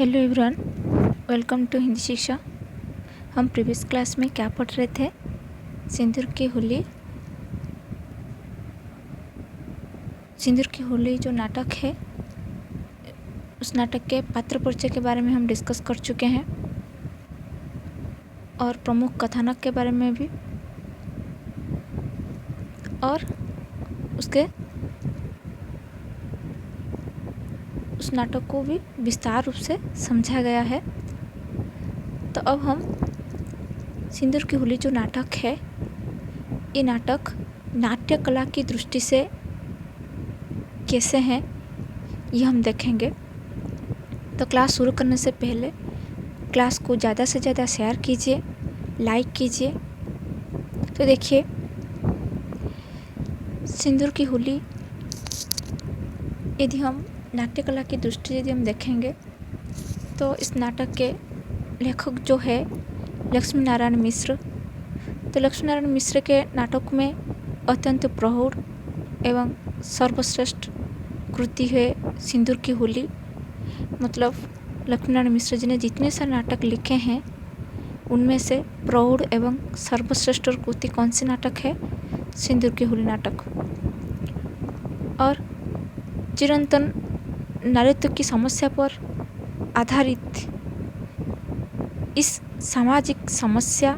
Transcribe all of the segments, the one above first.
Hello everyone, welcome to Hindi Shiksha. हम previous class में क्या पढ़ रहे थे? सिंदूर की होली जो नाटक है, उस नाटक के पात्र परिचय के बारे में हम डिस्कस कर चुके हैं और प्रमुख कथानक के बारे में भी, और उस नाटक को भी विस्तार रूप से समझा गया है। तो अब हम सिंदूर की होली जो नाटक है, ये नाटक नाट्य कला की दृष्टि से कैसे हैं, ये हम देखेंगे। तो क्लास शुरू करने से पहले क्लास को ज़्यादा से ज़्यादा शेयर कीजिए, लाइक कीजिए। तो देखिए, सिंदूर की होली यदि हम नाट्य कला की दृष्टि से यदि हम देखेंगे तो इस नाटक के लेखक जो है लक्ष्मी नारायण मिश्र। तो लक्ष्मी नारायण मिश्र के नाटक में अत्यंत प्रौढ़ एवं सर्वश्रेष्ठ कृति है सिंदूर की होली। मतलब लक्ष्मी नारायण मिश्र जी ने जितने सारे नाटक लिखे हैं उनमें से प्रौढ़ एवं सर्वश्रेष्ठ कृति कौन सी नाटक है? सिंदूर की होली नाटक। और चिरंतन नारीत्व की समस्या पर आधारित इस सामाजिक समस्या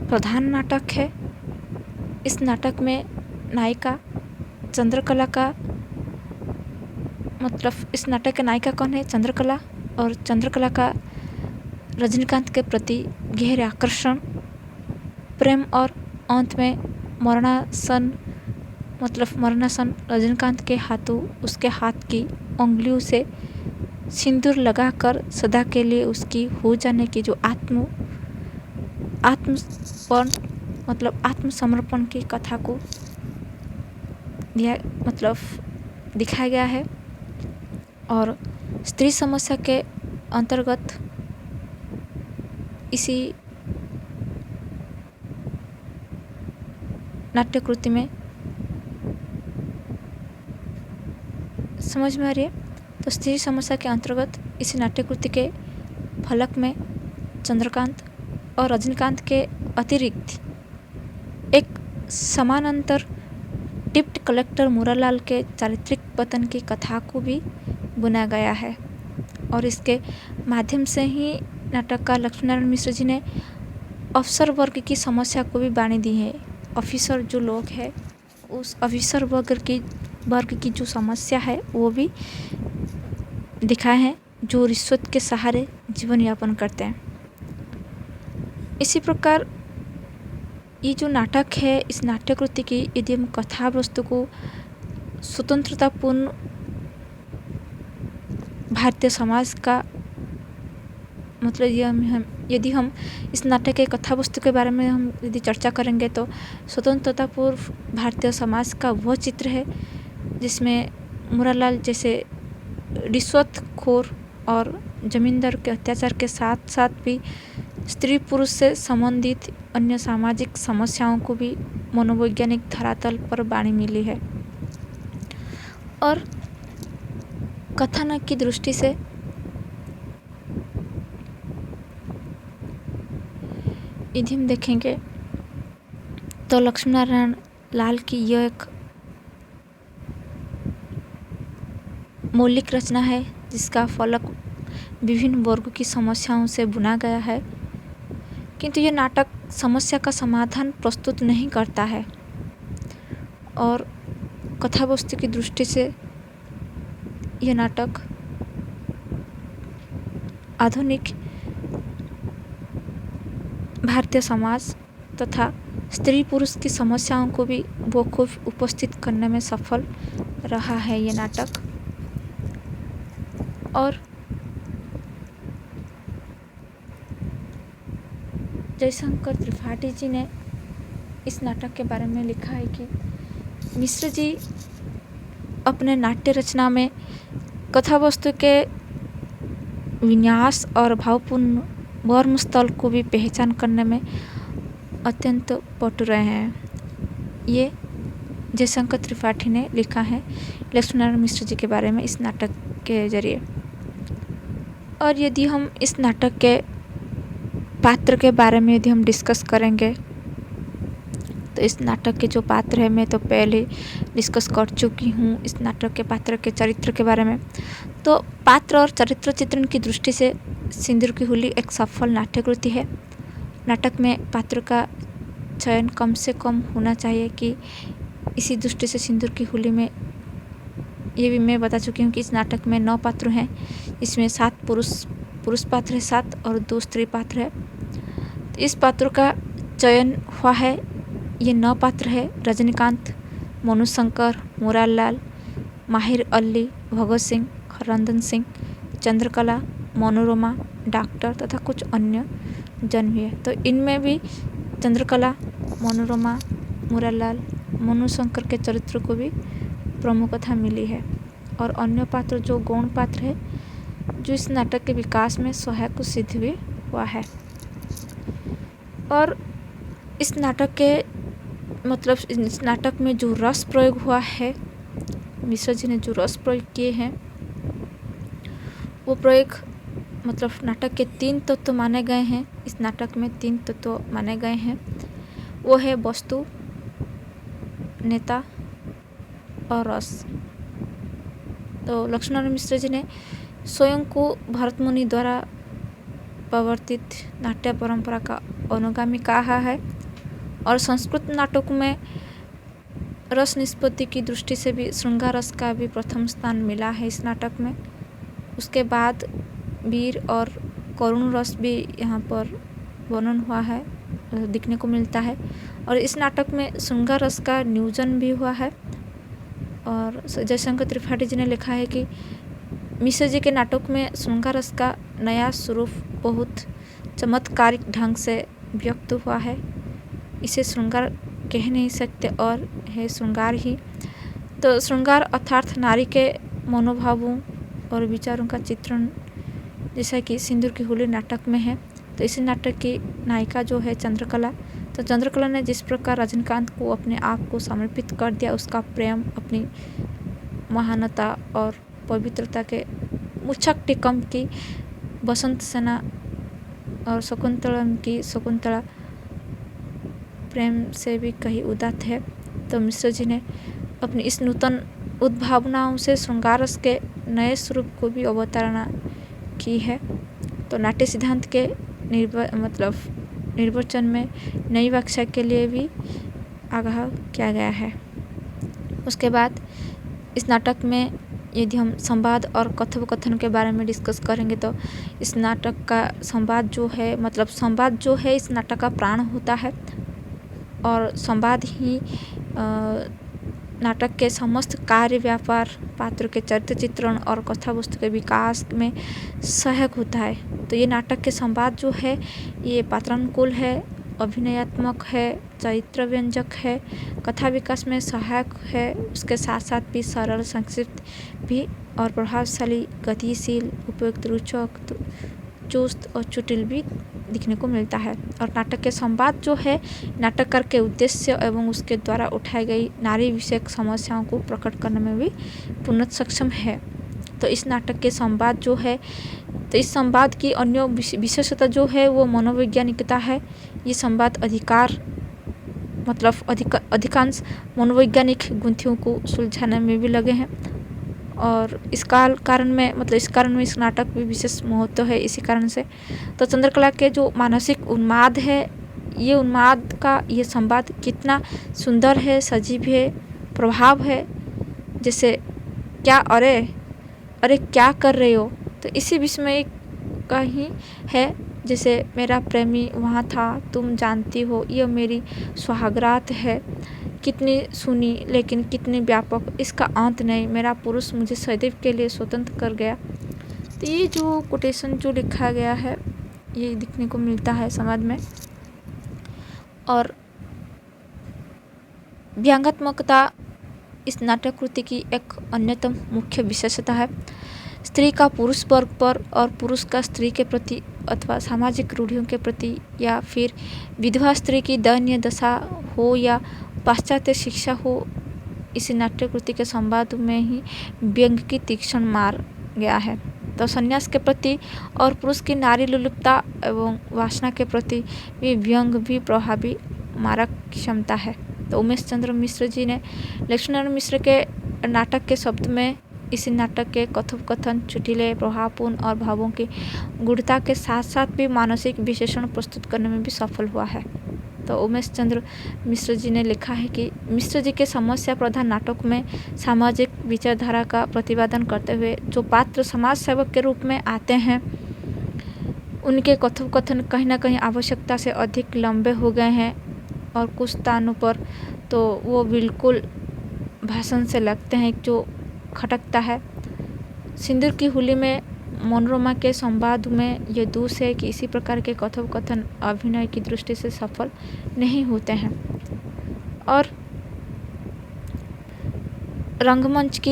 प्रधान नाटक है। इस नाटक में नायिका चंद्रकला का, मतलब इस नाटक के नायिका कौन है? चंद्रकला। और चंद्रकला का रजनीकांत के प्रति गहरे आकर्षण, प्रेम और अंत में मरणासन रजनीकांत के हाथों उसके हाथ की उंगलियों से सिंदूर लगाकर सदा के लिए उसकी हो जाने की जो आत्मसमर्पण की कथा को दिखाया गया है। और स्त्री समस्या के अंतर्गत इसी नाट्यकृति में समझ में आ रही है। तो स्त्री समस्या के अंतर्गत इसी नाट्यकृति के फलक में चंद्रकांत और रजनीकांत के अतिरिक्त एक समानांतर डिप्टी कलेक्टर मुरालाल के चारित्रिक पतन की कथा को भी बुना गया है। और इसके माध्यम से ही नाटककार लक्ष्मी नारायण मिश्र जी ने अफसर वर्ग की समस्या को भी बानी दी है। ऑफिसर जो लोग हैं, उस ऑफिसर वर्ग की जो समस्या है वो भी दिखाए हैं, जो रिश्वत के सहारे जीवन यापन करते हैं। इसी प्रकार ये जो नाटक है, इस नाट्यकृति की यदि हम कथा वस्तु को स्वतंत्रतापूर्ण भारतीय समाज का, मतलब यदि हम इस नाटक के कथा वस्तु के बारे में हम यदि चर्चा करेंगे तो स्वतंत्रतापूर्व भारतीय समाज का वह चित्र है जिसमें मुरालाल जैसे रिश्वतखोर और जमींदार के अत्याचार के साथ साथ भी स्त्री पुरुष से संबंधित अन्य सामाजिक समस्याओं को भी मनोवैज्ञानिक धरातल पर बानी मिली है। और कथानक की दृष्टि से यदि हम देखेंगे तो लक्ष्मी नारायण लाल की यह एक मौलिक रचना है जिसका फलक विभिन्न वर्गों की समस्याओं से बुना गया है। किंतु यह नाटक समस्या का समाधान प्रस्तुत नहीं करता है। और कथा वस्तु की दृष्टि से यह नाटक आधुनिक भारतीय समाज तथा स्त्री पुरुष की समस्याओं को भी बखूब उपस्थित करने में सफल रहा है ये नाटक। और जयशंकर त्रिपाठी जी ने इस नाटक के बारे में लिखा है कि मिश्र जी अपने नाट्य रचना में कथा वस्तु के विन्यास और भावपूर्ण वर्म स्थल को भी पहचान करने में अत्यंत पटु रहे हैं। ये जयशंकर त्रिपाठी ने लिखा है लक्ष्मी नारायण मिश्र जी के बारे में इस नाटक के जरिए। और यदि हम इस नाटक के पात्र के बारे में यदि हम डिस्कस करेंगे तो इस नाटक के जो पात्र है, मैं तो पहले डिस्कस कर चुकी हूँ इस नाटक के पात्र के चरित्र के बारे में। तो पात्र और चरित्र चित्रण की दृष्टि से सिंदूर की होली एक सफल नाट्यकृति है। नाटक में पात्र का चयन कम से कम होना चाहिए कि इसी दृष्टि से सिंदूर की होली में ये भी मैं बता चुकी हूँ कि इस नाटक में 9 पात्र हैं। इसमें 7 पुरुष पात्र है 7 और 2 स्त्री पात्र है। तो इस पात्रों का चयन हुआ है। ये 9 पात्र है: रजनीकांत, मनु शंकर, मोरारलाल, माहिर अली, भगत सिंह, हरनंदन सिंह, चंद्रकला, मनोरमा, डॉक्टर तथा कुछ अन्य जन भी है। तो इनमें भी चंद्रकला, मनोरमा, मोरारलाल, मनु शंकर के चरित्र को भी प्रमुखता मिली है और अन्य पात्र जो गौण पात्र है जो इस नाटक के विकास में सहायक सिद्ध भी हुआ है। और इस नाटक के इस नाटक में जो रस प्रयोग हुआ है, मिश्र जी ने जो रस प्रयोग किए हैं वो प्रयोग नाटक के 3 तत्व माने गए हैं। इस नाटक में 3 तत्व माने गए हैं, वो है वस्तु, नेता और रस। तो लक्ष्मीनारायण मिश्र जी ने स्वयं को भरत मुनि द्वारा प्रवर्तित नाट्य परंपरा का अनुगामी कहा है और संस्कृत नाटकों में रस निष्पत्ति की दृष्टि से भी श्रृंगार रस का भी प्रथम स्थान मिला है इस नाटक में। उसके बाद वीर और करुण रस भी यहाँ पर वर्णन हुआ है, दिखने को मिलता है। और इस नाटक में श्रृंगार रस का नियोजन भी हुआ है। और जयशंकर त्रिपाठी जी ने लिखा है कि मिश्र जी के नाटक में श्रृंगार रस का नया स्वरूप बहुत चमत्कारिक ढंग से व्यक्त हुआ है। इसे श्रृंगार कह नहीं सकते और है श्रृंगार ही। तो श्रृंगार अर्थात नारी के मनोभावों और विचारों का चित्रण जैसा कि सिंदूर की होली नाटक में है। तो इसी नाटक की नायिका जो है चंद्रकला, तो चंद्रकला ने जिस प्रकार रजनीकांत को अपने आप को समर्पित कर दिया, उसका प्रेम अपनी महानता और पवित्रता के मुच्छक टिकम की बसंत सेना और शकुंतला प्रेम से भी कहीं उदात है। तो मिश्र जी ने अपनी इस नूतन उद्भावनाओं से श्रृंगार रस के नए स्वरूप को भी अवतारणा की है। तो नाट्य सिद्धांत के निर्वचन में नई व्याख्या के लिए भी आगाह किया गया है। उसके बाद इस नाटक में यदि हम संवाद और कथोपकथन के बारे में डिस्कस करेंगे तो इस नाटक का संवाद जो है इस नाटक का प्राण होता है और संवाद ही नाटक के समस्त कार्य व्यापार, पात्र के चरित्र चित्रण और कथा वस्तु के विकास में सहायक होता है। तो ये नाटक के संवाद जो है ये पात्रानुकूल है, अभिनयात्मक है, चरित्र व्यंजक है, कथा विकास में सहायक है, उसके साथ साथ भी सरल, संक्षिप्त भी और प्रभावशाली, गतिशील, उपयुक्त, रोचक, चुस्त और कुटिल भी दिखने को मिलता है। और नाटक के संवाद जो है नाटककार के उद्देश्य एवं उसके द्वारा उठाई गई नारी विषयक समस्याओं को प्रकट करने में भी पूर्ण सक्षम है। तो इस नाटक के संवाद जो है, तो इस संवाद की अन्य विशेषता जो है वो मनोवैज्ञानिकता है। ये संवाद अधिकांश मनोवैज्ञानिक गुंथियों को सुलझाने में भी लगे हैं और इस कारण में इस नाटक में विशेष महत्व है। इसी कारण से तो चंद्रकला के जो मानसिक उन्माद है, ये उन्माद का ये संवाद कितना सुंदर है, सजीव है, प्रभाव है। जैसे क्या अरे क्या कर रहे हो, तो इसी विषय का ही है। जैसे मेरा प्रेमी वहाँ था, तुम जानती हो, ये मेरी सुहागरात है, कितनी सुनी लेकिन कितनी व्यापक, इसका अंत नहीं, मेरा पुरुष मुझे सदैव के लिए स्वतंत्र कर गया। तो ये जो कोटेशन जो लिखा गया है ये दिखने को मिलता है समाज में। और व्यंग्यात्मकता इस नाटक कृति की एक अन्यतम मुख्य विशेषता है। स्त्री का पुरुष वर्ग पर और पुरुष का स्त्री के प्रति अथवा सामाजिक रूढ़ियों के प्रति या फिर विधवा स्त्री की दयनीय दशा हो या पाश्चात्य शिक्षा हो, इसी नाट्यकृति के संवाद में ही व्यंग की तीक्ष्ण मार गया है। तो संन्यास के प्रति और पुरुष की नारी लुलुपता एवं वासना के प्रति भी व्यंग भी प्रभावी मारक क्षमता है। तो उमेश चंद्र मिश्र जी ने लक्ष्मीनारायण मिश्र के नाटक के शब्द में इसी नाटक के कथोपकथन चुटीले, प्रभावपूर्ण और भावों की गूढ़ता के साथ साथ भी मानसिक विशेषण प्रस्तुत करने में भी सफल हुआ है। तो उमेश चंद्र मिश्र जी ने लिखा है कि मिश्र जी के समस्या प्रधान नाटक में सामाजिक विचारधारा का प्रतिपादन करते हुए जो पात्र समाज सेवक के रूप में आते हैं, उनके कथोपकथन कहीं ना कहीं आवश्यकता से अधिक लंबे हो गए हैं और कुछ स्थानों पर तो वो बिल्कुल भाषण से लगते हैं जो खटकता है। सिंदूर की होली में मनोरमा के संवाद में यह दोष है कि इसी प्रकार के कथोपकथन अभिनय की दृष्टि से सफल नहीं होते हैं। और रंगमंच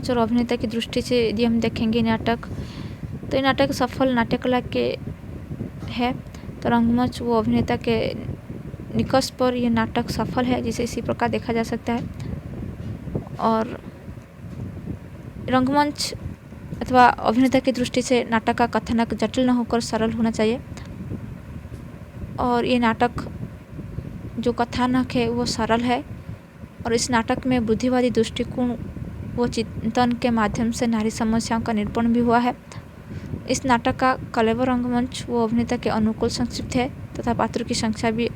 और अभिनेता की दृष्टि से यदि हम देखेंगे नाटक, तो ये नाटक सफल नाट्यकला के है। तो रंगमंच वो अभिनेता के निकष पर यह नाटक सफल है, जिसे इसी प्रकार देखा जा सकता है। और रंगमंच अथवा अभिनेता की दृष्टि से नाटक का कथानक जटिल न होकर सरल होना चाहिए। और ये नाटक जो कथानक है वो सरल है और इस नाटक में बुद्धिवादी दृष्टिकोण व चिंतन के माध्यम से नारी समस्याओं का निरूपण भी हुआ है। इस नाटक का कलेवर रंगमंच वो अभिनेता के अनुकूल संक्षिप्त है तथा पात्रों की संख्या भी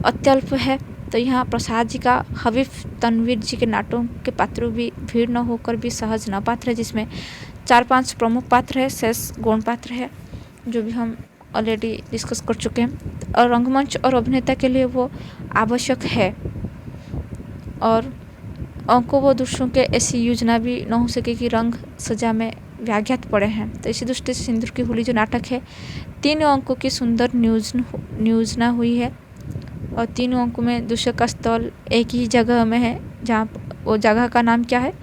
अत्यल्प है। तो यहाँ प्रसाद जी का हबीब तनवीर जी के नाटकों के पात्रों भी भीड़ न होकर भी सहज न पात्र है, जिसमें 4-5 प्रमुख पात्र है, शेष गौण पात्र है, जो भी हम ऑलरेडी डिस्कस कर चुके हैं। और रंगमंच और अभिनेता के लिए वो आवश्यक है और अंकों व दृश्यों के ऐसी योजना भी न हो सके कि रंग सजा में व्याघात पड़े हैं। तो इसी दृष्टि से सिंदूर की होली जो नाटक है 3 अंकों की सुंदर नियोजना हुई है और 3 अंकों में दृश्य का स्थल एक ही जगह में है, जहाँ वो जगह का नाम क्या है,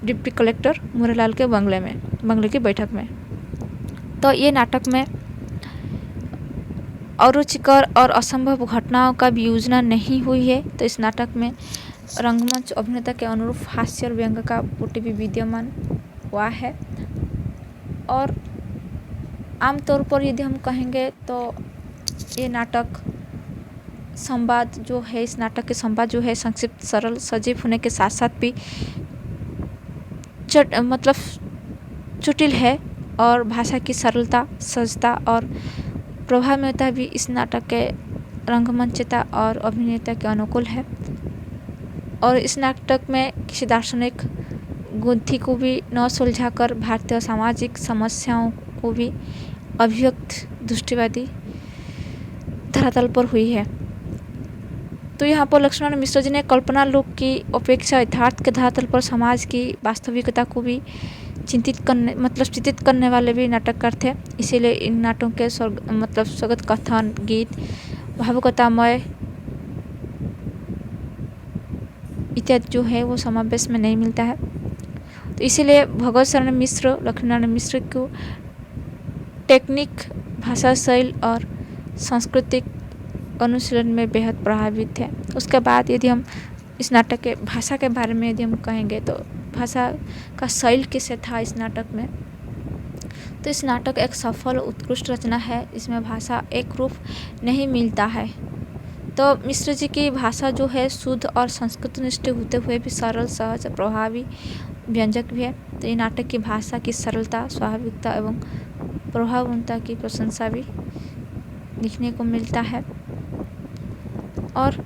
डिप्टी कलेक्टर मुरालाल के बंगले की बैठक में। तो ये नाटक में अरुचिकर और असंभव घटनाओं का भी योजना नहीं हुई है। तो इस नाटक में रंगमंच अभिनेता के अनुरूप हास्य और व्यंग का पुटी भी विद्यमान हुआ है। और आमतौर पर यदि हम कहेंगे तो ये नाटक संवाद जो है, इस नाटक के संवाद जो है संक्षिप्त, सरल, सजीव होने के साथ साथ भी जटिल है और भाषा की सरलता, सहजता और प्रभावमयता भी इस नाटक के रंगमंचता और अभिनेता के अनुकूल है। और इस नाटक में किसी दार्शनिक गुत्थी को भी न सुलझाकर भारतीय सामाजिक समस्याओं को भी अभिव्यक्त दृष्टिवादी धरातल पर हुई है। तो यहाँ पर लक्ष्मीनारायण मिश्र जी ने कल्पना लोक की अपेक्षा यथार्थ के धरातल पर समाज की वास्तविकता को भी चिंतित करने वाले भी नाटककार थे। इसीलिए इन नाटकों के स्वगत कथन, गीत, भावुकतामय इत्यादि जो है वो समावेश में नहीं मिलता है। तो इसीलिए भगवत शरण मिश्र, लक्ष्मीनारायण मिश्र को टेक्निक, भाषा शैली और सांस्कृतिक अनुशीलन में बेहद प्रभावित है। उसके बाद यदि हम इस नाटक के भाषा के बारे में यदि हम कहेंगे तो भाषा का शैली कैसे था इस नाटक में, तो इस नाटक एक सफल उत्कृष्ट रचना है। इसमें भाषा एक रूप नहीं मिलता है। तो मिश्र जी की भाषा जो है शुद्ध और संस्कृतनिष्ठ होते हुए भी सरल, सहज, प्रभावी, व्यंजक भी है। तो ये नाटक की भाषा की सरलता, स्वाभाविकता एवं प्रभावपूर्णता की प्रशंसा भी दिखने को मिलता है। और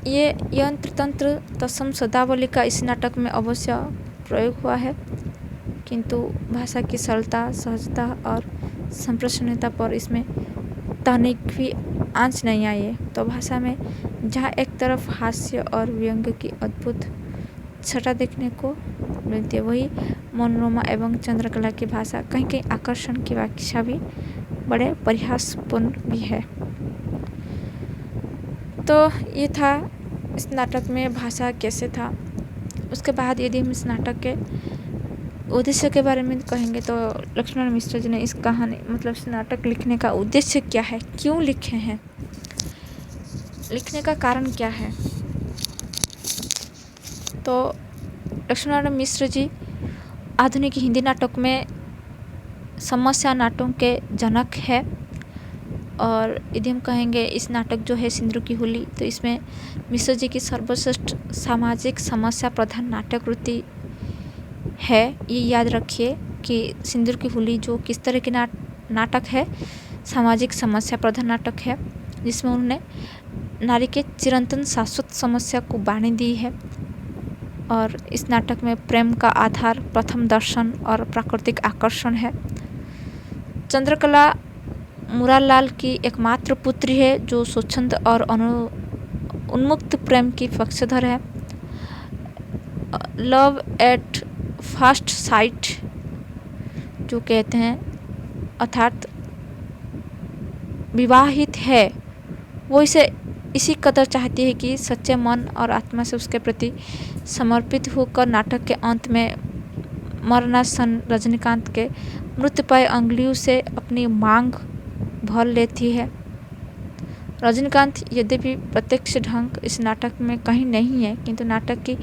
ये यंत्र तंत्र तत्सम शब्दावली का इस नाटक में अवश्य प्रयोग हुआ है, किंतु भाषा की सरलता, सहजता और संप्रेषणीयता पर इसमें तनिक भी आंच नहीं आई है। तो भाषा में जहाँ एक तरफ हास्य और व्यंग की अद्भुत छटा देखने को मिलती है, वही मनोरमा एवं चंद्रकला की भाषा कहीं कहीं आकर्षण की व्याख्या भी बड़े प्रयासपूर्ण भी है। तो ये था इस नाटक में भाषा कैसे था। उसके बाद यदि हम इस नाटक के उद्देश्य के बारे में कहेंगे तो लक्ष्मीनारायण मिश्र जी ने इस कहानी इस नाटक लिखने का उद्देश्य क्या है, क्यों लिखे हैं, लिखने का कारण क्या है। तो लक्ष्मीनारायण मिश्र जी आधुनिक हिंदी नाटक में समस्या नाटकों के जनक है। और यदि हम कहेंगे इस नाटक जो है सिंदूर की होली, तो इसमें मिश्र जी की सर्वश्रेष्ठ सामाजिक समस्या प्रधान नाटक कृति है। ये याद रखिए कि सिंदूर की होली जो किस तरह की नाटक है, सामाजिक समस्या प्रधान नाटक है, जिसमें उन्होंने नारी के चिरंतन शाश्वत समस्या को बानी दी है। और इस नाटक में प्रेम का आधार प्रथम दर्शन और प्राकृतिक आकर्षण है। चंद्रकला मुरारलाल की एकमात्र पुत्री है जो स्वच्छंद और उन्मुक्त प्रेम की पक्षधर है। लव एट फर्स्ट साइट जो कहते हैं, अर्थात विवाहित है, वो इसे इसी कदर चाहती है कि सच्चे मन और आत्मा से उसके प्रति समर्पित होकर नाटक के अंत में मरणासन रजनीकांत के मृत्युपाय अंगुलियों से अपनी मांग भर लेती है। रजनीकांत यद्यपि प्रत्यक्ष ढंग इस नाटक में कहीं नहीं है, किंतु नाटक की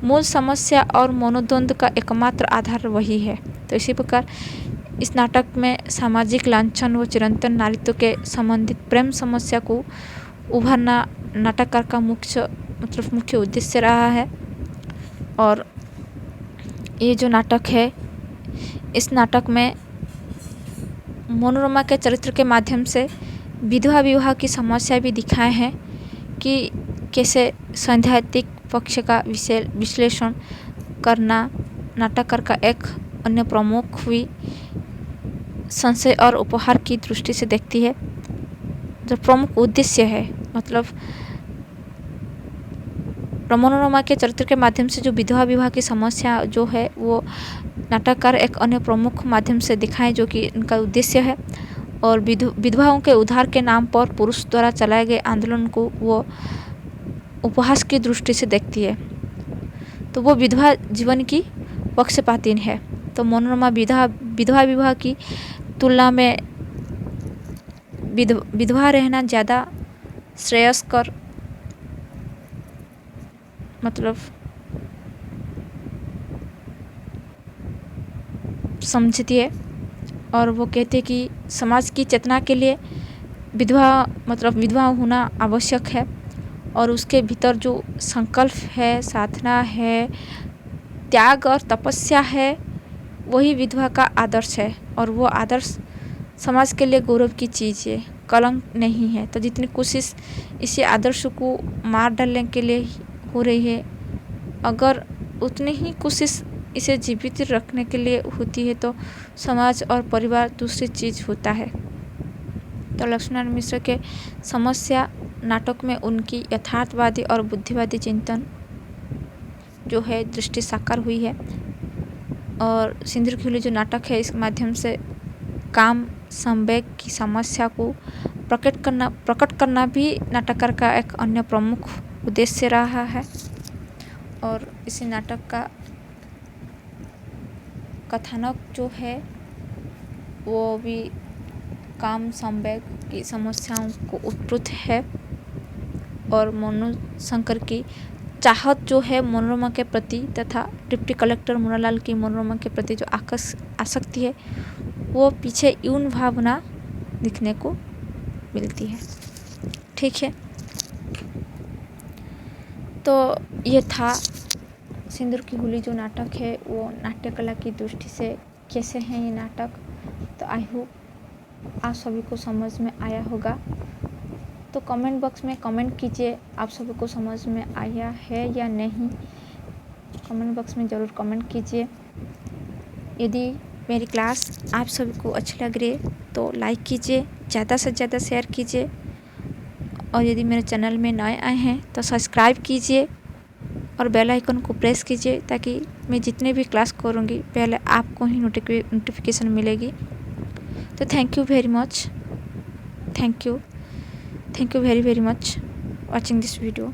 मूल समस्या और मनोद्वंद का एकमात्र आधार वही है। तो इसी प्रकार इस नाटक में सामाजिक लांछन व चिरंतन नारित्व के संबंधित प्रेम समस्या को उभरना नाटककार का मुख्य उद्देश्य रहा है। और ये जो नाटक है, इस नाटक में मनोरमा के चरित्र के माध्यम से विधवा विवाह की समस्या भी दिखाए हैं कि कैसे सैद्धांतिक पक्ष का विश्लेषण करना नाटककार का एक अन्य प्रमुख हुई संशय और उपहार की दृष्टि से देखती है। जो प्रमुख उद्देश्य है, मतलब मनोरमा के चरित्र के माध्यम से जो विधवा विवाह की समस्या जो है वो नाटककार एक अन्य प्रमुख माध्यम से दिखाए, जो कि इनका उद्देश्य है। और विधवाओं के उद्धार के नाम पर पुरुष द्वारा चलाए गए आंदोलन को वो उपहास की दृष्टि से देखती है। तो वो विधवा जीवन की पक्षपातीन है। तो मनोरमा विधवा विवाह की तुलना में विधवा रहना ज़्यादा श्रेयस्कर मतलब समझती है। और वो कहते हैं कि समाज की चेतना के लिए विधवा होना आवश्यक है। और उसके भीतर जो संकल्प है, साधना है, त्याग और तपस्या है, वही विधवा का आदर्श है। और वो आदर्श समाज के लिए गौरव की चीज़ है, कलंक नहीं है। तो जितनी कोशिश इसी आदर्श को मार डालने के लिए हो रही है, अगर उतनी ही कोशिश इसे जीवित रखने के लिए होती है तो समाज और परिवार दूसरी चीज़ होता है। तो लक्ष्मीनारायण मिश्र के समस्या नाटक में उनकी यथार्थवादी और बुद्धिवादी चिंतन जो है दृष्टि साकार हुई है। और सिंदूर की होली जो नाटक है, इसके माध्यम से काम संवेग की समस्या को प्रकट करना भी नाटककार का एक अन्य प्रमुख उद्देश्य रहा है। और इसी नाटक का कथानक जो है वो भी काम संवेग की समस्याओं को उत्प्रेरित है। और मनोशंकर की चाहत जो है मनोरमा के प्रति तथा डिप्टी कलेक्टर मुरारलाल की मनोरमा के प्रति जो आसक्ति है, वो पीछे यौन भावना दिखने को मिलती है। ठीक है, तो ये था सिंदूर की होली जो नाटक है वो नाट्य कला की दृष्टि से कैसे हैं ये नाटक। तो आई होप आप सभी को समझ में आया होगा। तो कमेंट बॉक्स में कमेंट कीजिए, आप सभी को समझ में आया है या नहीं। कमेंट बॉक्स में ज़रूर कमेंट कीजिए। यदि मेरी क्लास आप सभी को अच्छी लग रही है तो लाइक कीजिए, ज़्यादा से ज़्यादा शेयर कीजिए। और यदि मेरे चैनल में नए आए हैं तो सब्सक्राइब कीजिए और बेल आइकन को प्रेस कीजिए, ताकि मैं जितने भी क्लास करूँगी पहले आपको ही नोटिफिकेशन मिलेगी। तो thank you very much, thank you very very much watching this video.